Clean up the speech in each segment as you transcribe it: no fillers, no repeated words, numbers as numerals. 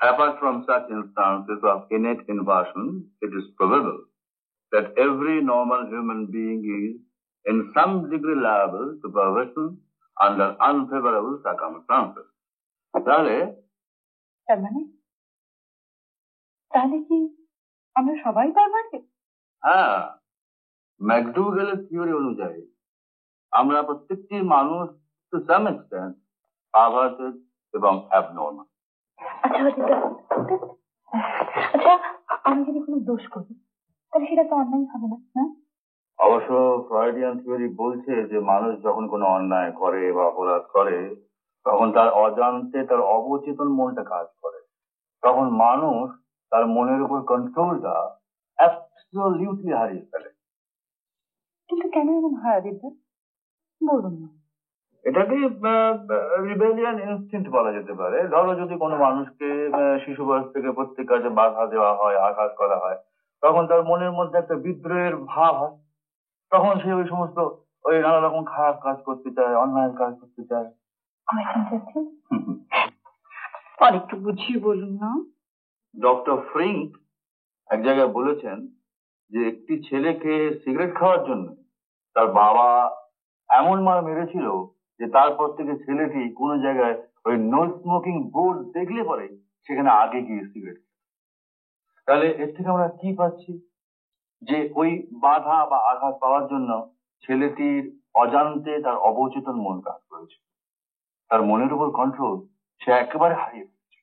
Apart from such instances of innate inversion, it is probable that every normal human being is, in some degree, liable to perversion under unfavorable circumstances. তাহলে তাহলে কি আমরা সবাই perverted? হ্যাঁ, ম্যাকডুগালের theory অনুযায়ী আমরা প্রত্যেকটি মানুষ টু সাম এক্সটেন্ট পারভার্টেড এবং অ্যাবনর্মাল। আচ্ছা, আমি যদি কোনো দোষ করি তাহলে সেটা তো অন্যায় হবে না? অবশ্য ফ্রয়েডিয়ান থিওরি বলছে যে মানুষ যখন কোনো অন্যায় করে বা অপরাধ করে তখন তার অজান্তে তার অবচেতন মনটা কাজ করে। তখন মানুষ তার মনের উপর কন্ট্রোলটা অ্যাবসলিউটলি হারিয়ে ফেলে। কিন্তু কেন এমন হয় দিদা, বলুন না। এটাকে রিবেলিয়ান ইনস্টিংক্ট বলা যেতে পারে। ধরো যদি কোনো মানুষকে শিশু বয়স থেকে প্রত্যেক কাজে বাধা দেওয়া হয়, আঘাত করা হয়, তখন তার মনের মধ্যে একটা বিদ্রোহের ভাব হয়। তখন সে ওই সমস্ত ওই নানা রকম খারাপ কাজ করতে চায়, অন্যায় কাজ করতে চায়। আর একটু বুঝিয়ে বলুন না। ডক্টর ফ্রিঙ্ক এক জায়গায় বলেছেন যে একটি ছেলেকে সিগারেট খাওয়ার জন্য তার বাবা এমন মার মেরেছিল যে তারপর থেকে ছেলেটি কোনো জায়গায় ওই নো স্মোকিং বোর্ড দেখলে পরে সেখানে আগে গিয়ে সিগারেট। তাহলে এর থেকে আমরা কি পাচ্ছি? যে ওই বাধা বা আঘাত পাওয়ার জন্য ছেলেটির অজান্তে তার অবচেতন মন কাজ করেছে, তার মনের উপর কন্ট্রোল সে একেবারে হারিয়ে ফেলেছে।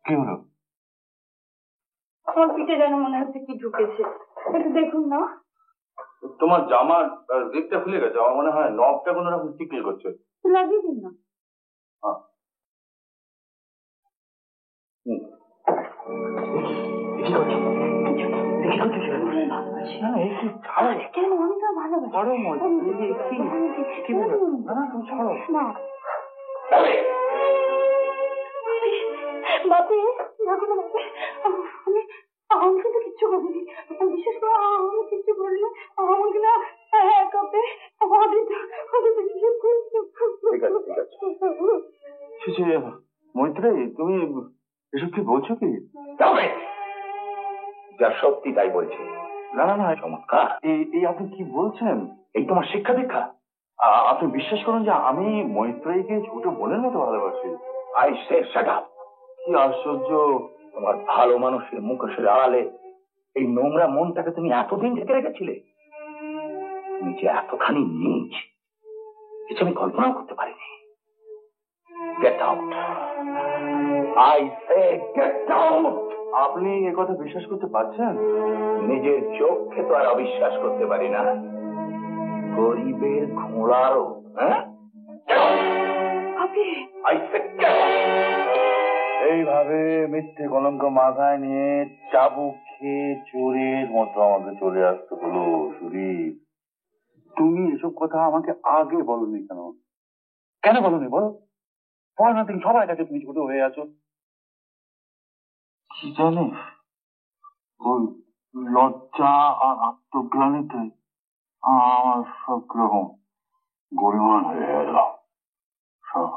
কি হলো? আমার পিঠে যেন মনে হচ্ছে কি ঢুকেছে, একটু দেখুন না। তোমার জামার জিপটা খুলে গেছে, আমার মনে হয় নবটা কোনো রকম টিকল করছে। লাগিয়ে দিন না। আমি কিন্তু কিচ্ছু করিনি, বিশেষ করে আমি কিচ্ছু করিনি। আমাকে না একাতে মৈত্রী, তুমি এসব কি বলছো? কি যা সত্যি তাই বলছি। না না না, চমৎকার। এই আপনি কি বলছেন? এই তোমার শিক্ষা দীক্ষা? আপনি বিশ্বাস করুন যে আমি মৈত্রীকে ছোট বোনের মতো ভালোবাসি। I say shut up. কি আশ্চর্য! তোমার ভালো মানুষের মুখোশের আড়ালে এই নোংরা মনটাকে তুমি এতদিন ঢেকে রেখেছিলে। তুমি যে এতখানি নীচ এটা আমি কল্পনাও করতে পারিনি। Get out, I say get out. আপনি এ কথা বিশ্বাস করতে পারছেন? নিজের চোখকে তো আর অবিশ্বাস করতে পারি না, গরিবের ঘোড়ারও। হ্যাঁ, এইভাবে মিথ্যে কলঙ্ক মাথায় নিয়ে চাবুক খেয়ে চোরের মতো আমাকে চলে আসতে হলো। সুদীপ, তুমি এসব কথা আমাকে আগে বলনি কেন? কেন বলনি বলো? সবার কাছে তুমি ছোট হয়ে আছো। কি জানি, ওই লজ্জা আর আত্মগ্লানিতে আমার সব রকম গরিমান হয়ে গেল সব।